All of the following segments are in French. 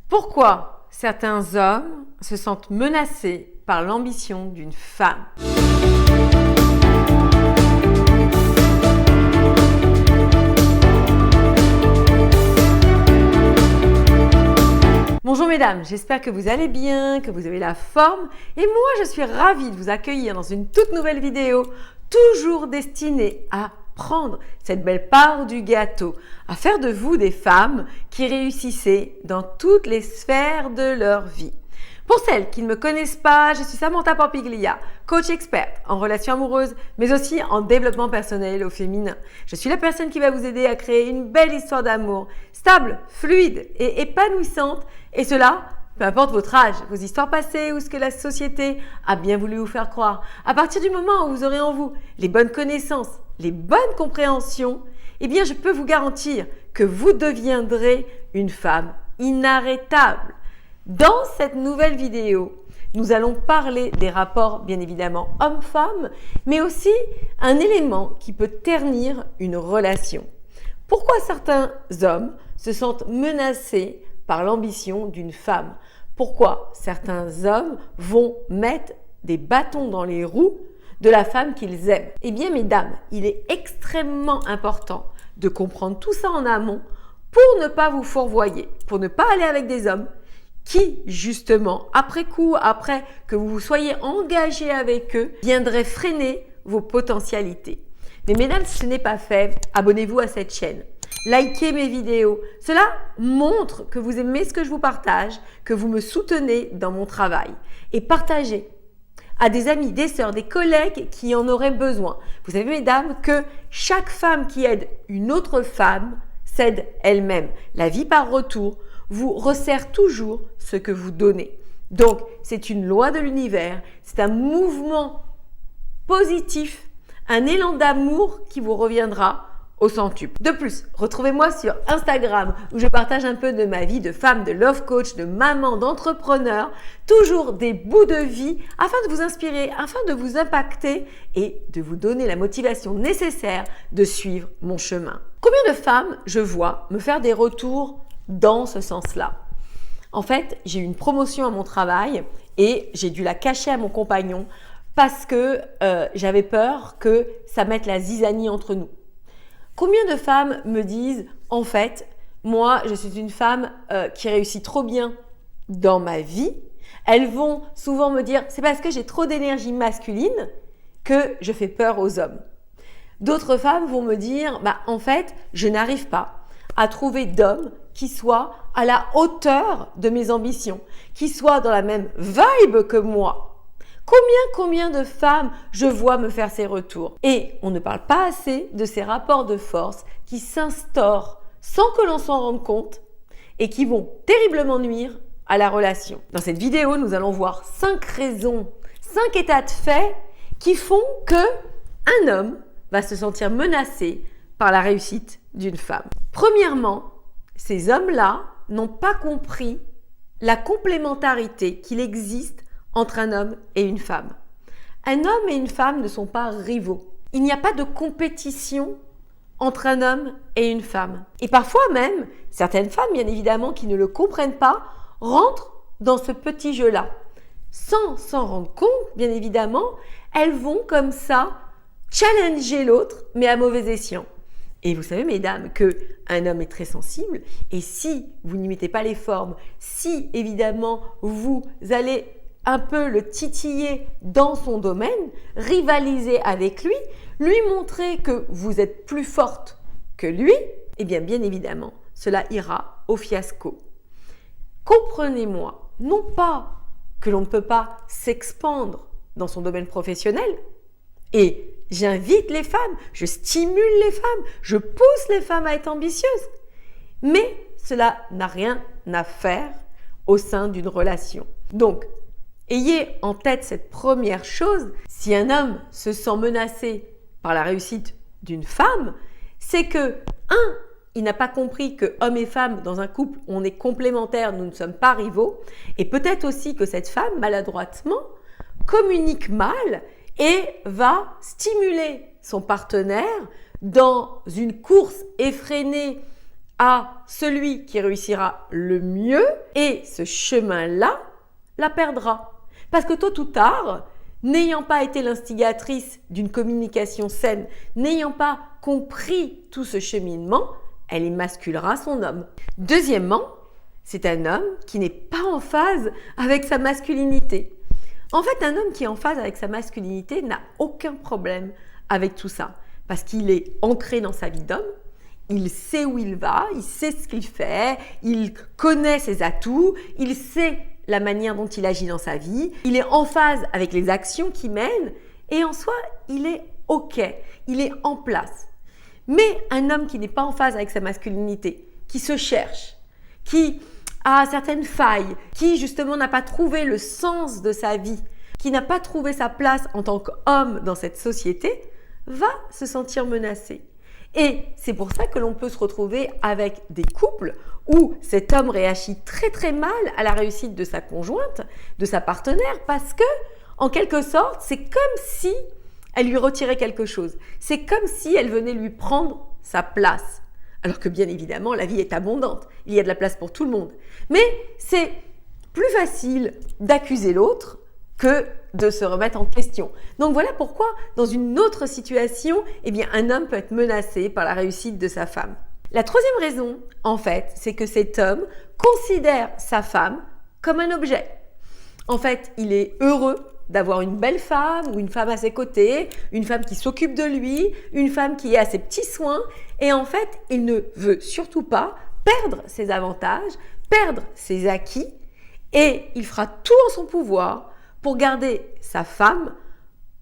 Pourquoi certains hommes se sentent menacés par l'ambition d'une femme? Bonjour mesdames, j'espère que vous allez bien, que vous avez la forme et moi je suis ravie de vous accueillir dans une toute nouvelle vidéo, toujours destinée à prendre cette belle part du gâteau, à faire de vous des femmes qui réussissez dans toutes les sphères de leur vie. Pour celles qui ne me connaissent pas, je suis Samantha Pampiglia, coach experte en relations amoureuses, mais aussi en développement personnel au féminin. Je suis la personne qui va vous aider à créer une belle histoire d'amour, stable, fluide et épanouissante, et cela, peu importe votre âge, vos histoires passées ou ce que la société a bien voulu vous faire croire. À partir du moment où vous aurez en vous les bonnes connaissances, les bonnes compréhensions, eh bien je peux vous garantir que vous deviendrez une femme inarrêtable. Dans cette nouvelle vidéo, nous allons parler des rapports bien évidemment homme-femme, mais aussi un élément qui peut ternir une relation. Pourquoi certains hommes se sentent menacés par l'ambition d'une femme? Pourquoi certains hommes vont mettre des bâtons dans les roues de la femme qu'ils aiment? Eh bien mesdames, il est extrêmement important de comprendre tout ça en amont pour ne pas vous fourvoyer, pour ne pas aller avec des hommes qui, justement, après coup, après que vous vous soyez engagé avec eux, viendraient freiner vos potentialités. Mais mesdames, si ce n'est pas fait, abonnez-vous à cette chaîne. Likez mes vidéos. Cela montre que vous aimez ce que je vous partage, que vous me soutenez dans mon travail. Et partagez à des amis, des sœurs, des collègues qui en auraient besoin. Vous savez, mesdames, que chaque femme qui aide une autre femme s'aide elle-même. La vie par retour vous resserre toujours ce que vous donnez. Donc, c'est une loi de l'univers, c'est un mouvement positif, un élan d'amour qui vous reviendra au centuple. De plus, retrouvez-moi sur Instagram où je partage un peu de ma vie de femme, de love coach, de maman, d'entrepreneur, toujours des bouts de vie afin de vous inspirer, afin de vous impacter et de vous donner la motivation nécessaire de suivre mon chemin. Combien de femmes je vois me faire des retours dans ce sens-là? En fait, j'ai eu une promotion à mon travail et j'ai dû la cacher à mon compagnon parce que j'avais peur que ça mette la zizanie entre nous. Combien de femmes me disent « En fait, moi, je suis une femme qui réussit trop bien dans ma vie. » Elles vont souvent me dire « C'est parce que j'ai trop d'énergie masculine que je fais peur aux hommes. » D'autres femmes vont me dire « En fait, je n'arrive pas à trouver d'hommes qui soient à la hauteur de mes ambitions, qui soient dans la même vibe que moi. » Combien de femmes je vois me faire ces retours? Et on ne parle pas assez de ces rapports de force qui s'instaurent sans que l'on s'en rende compte et qui vont terriblement nuire à la relation. Dans cette vidéo, nous allons voir 5 raisons, 5 états de fait qui font qu'un homme va se sentir menacé par la réussite d'une femme. Premièrement, ces hommes-là n'ont pas compris la complémentarité qu'il existe entre un homme et une femme. Un homme et une femme ne sont pas rivaux. Il n'y a pas de compétition entre un homme et une femme. Et parfois même, certaines femmes, bien évidemment, qui ne le comprennent pas, rentrent dans ce petit jeu-là. Sans s'en rendre compte, bien évidemment, elles vont comme ça challenger l'autre, mais à mauvais escient. Et vous savez, mesdames, qu'un homme est très sensible et si vous n'y mettez pas les formes, si évidemment vous allez un peu le titiller dans son domaine, rivaliser avec lui, lui montrer que vous êtes plus forte que lui, eh bien évidemment, cela ira au fiasco. Comprenez-moi, non pas que l'on ne peut pas s'expandre dans son domaine professionnel, et j'invite les femmes, je stimule les femmes, je pousse les femmes à être ambitieuses. Mais cela n'a rien à faire au sein d'une relation. Donc, ayez en tête cette première chose. Si un homme se sent menacé par la réussite d'une femme, c'est que, il n'a pas compris que hommes et femmes dans un couple, on est complémentaires, nous ne sommes pas rivaux. Et peut-être aussi que cette femme, maladroitement, communique mal et va stimuler son partenaire dans une course effrénée à celui qui réussira le mieux et ce chemin-là la perdra. Parce que tôt ou tard, n'ayant pas été l'instigatrice d'une communication saine, n'ayant pas compris tout ce cheminement, elle émasculera son homme. Deuxièmement, c'est un homme qui n'est pas en phase avec sa masculinité. En fait, un homme qui est en phase avec sa masculinité n'a aucun problème avec tout ça, parce qu'il est ancré dans sa vie d'homme, il sait où il va, il sait ce qu'il fait, il connaît ses atouts, il sait la manière dont il agit dans sa vie, il est en phase avec les actions qu'il mène et en soi, il est OK, il est en place. Mais un homme qui n'est pas en phase avec sa masculinité, qui se cherche, qui a certaines failles, qui justement n'a pas trouvé le sens de sa vie, qui n'a pas trouvé sa place en tant qu'homme dans cette société, va se sentir menacé. Et c'est pour ça que l'on peut se retrouver avec des couples où cet homme réagit très très mal à la réussite de sa conjointe, de sa partenaire, parce que, en quelque sorte, c'est comme si elle lui retirait quelque chose. C'est comme si elle venait lui prendre sa place. Alors que bien évidemment, la vie est abondante. Il y a de la place pour tout le monde. Mais c'est plus facile d'accuser l'autre que de se remettre en question. Donc voilà pourquoi, dans une autre situation, un homme peut être menacé par la réussite de sa femme. La troisième raison, en fait, c'est que cet homme considère sa femme comme un objet. En fait, il est heureux d'avoir une belle femme ou une femme à ses côtés, une femme qui s'occupe de lui, une femme qui est à ses petits soins. Et en fait, il ne veut surtout pas perdre ses avantages, perdre ses acquis, et il fera tout en son pouvoir pour garder sa femme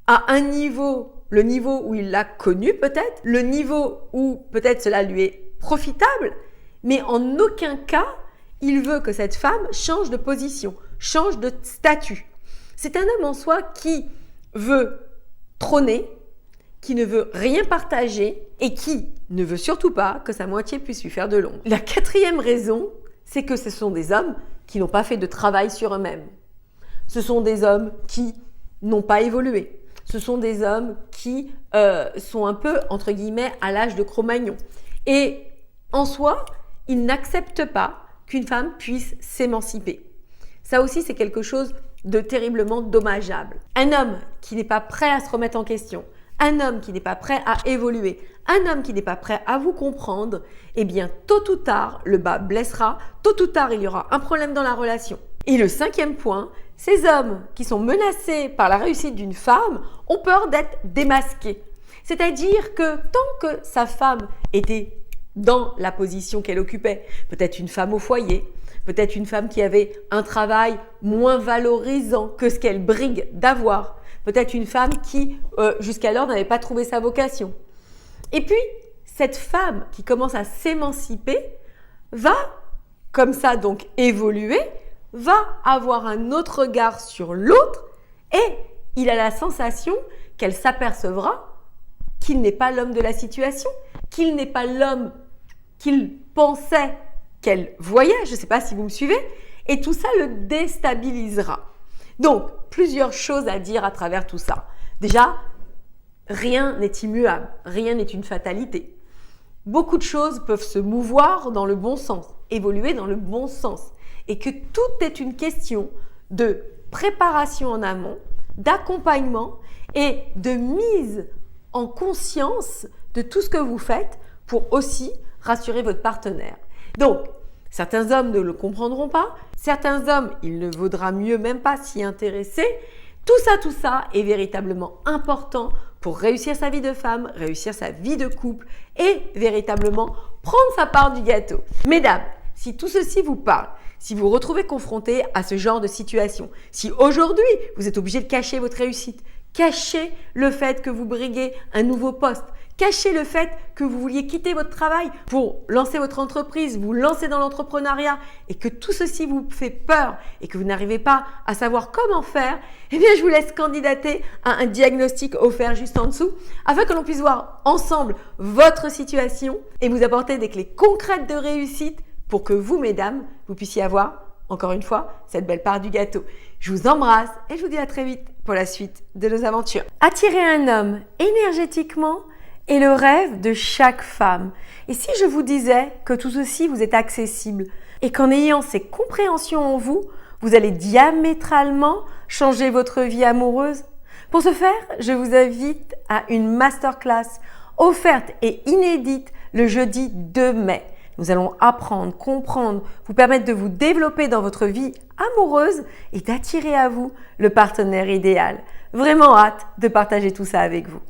à un niveau, le niveau où il l'a connue peut-être, le niveau où peut-être cela lui est profitable, mais en aucun cas, il veut que cette femme change de position, change de statut. C'est un homme en soi qui veut trôner, qui ne veut rien partager et qui ne veut surtout pas que sa moitié puisse lui faire de l'ombre. La quatrième raison, c'est que ce sont des hommes qui n'ont pas fait de travail sur eux-mêmes. Ce sont des hommes qui n'ont pas évolué. Ce sont des hommes qui sont un peu, entre guillemets, à l'âge de Cro-Magnon. Et en soi, ils n'acceptent pas qu'une femme puisse s'émanciper. Ça aussi, c'est quelque chose de terriblement dommageable. Un homme qui n'est pas prêt à se remettre en question, un homme qui n'est pas prêt à évoluer, un homme qui n'est pas prêt à vous comprendre, tôt ou tard, le bas blessera, tôt ou tard, il y aura un problème dans la relation. Et le cinquième point, ces hommes qui sont menacés par la réussite d'une femme ont peur d'être démasqués. C'est-à-dire que tant que sa femme était dans la position qu'elle occupait, peut-être une femme au foyer, peut-être une femme qui avait un travail moins valorisant que ce qu'elle brigue d'avoir, peut-être une femme qui jusqu'alors n'avait pas trouvé sa vocation. Et puis, cette femme qui commence à s'émanciper va, comme ça donc évoluer, va avoir un autre regard sur l'autre et il a la sensation qu'elle s'apercevra qu'il n'est pas l'homme de la situation, qu'il n'est pas l'homme qu'il pensait qu'elle voyait, je ne sais pas si vous me suivez, et tout ça le déstabilisera. Donc, plusieurs choses à dire à travers tout ça. Déjà, rien n'est immuable, rien n'est une fatalité. Beaucoup de choses peuvent se mouvoir dans le bon sens, évoluer dans le bon sens, et que tout est une question de préparation en amont, d'accompagnement et de mise en conscience de tout ce que vous faites pour aussi rassurer votre partenaire. Donc, certains hommes ne le comprendront pas, certains hommes, il ne vaudra mieux même pas s'y intéresser. Tout ça est véritablement important pour réussir sa vie de femme, réussir sa vie de couple et véritablement prendre sa part du gâteau. Mesdames, si tout ceci vous parle, si vous vous retrouvez confronté à ce genre de situation, si aujourd'hui vous êtes obligé de cacher votre réussite, cachez le fait que vous briguez un nouveau poste, cachez le fait que vous vouliez quitter votre travail pour lancer votre entreprise, vous lancer dans l'entrepreneuriat et que tout ceci vous fait peur et que vous n'arrivez pas à savoir comment faire, je vous laisse candidater à un diagnostic offert juste en dessous afin que l'on puisse voir ensemble votre situation et vous apporter des clés concrètes de réussite pour que vous, mesdames, vous puissiez avoir, encore une fois, cette belle part du gâteau. Je vous embrasse et je vous dis à très vite pour la suite de nos aventures. Attirer un homme énergétiquement est le rêve de chaque femme. Et si je vous disais que tout ceci vous est accessible et qu'en ayant ces compréhensions en vous, vous allez diamétralement changer votre vie amoureuse? Pour ce faire, je vous invite à une masterclass offerte et inédite le jeudi 2 mai. Nous allons apprendre, comprendre, vous permettre de vous développer dans votre vie amoureuse et d'attirer à vous le partenaire idéal. Vraiment hâte de partager tout ça avec vous.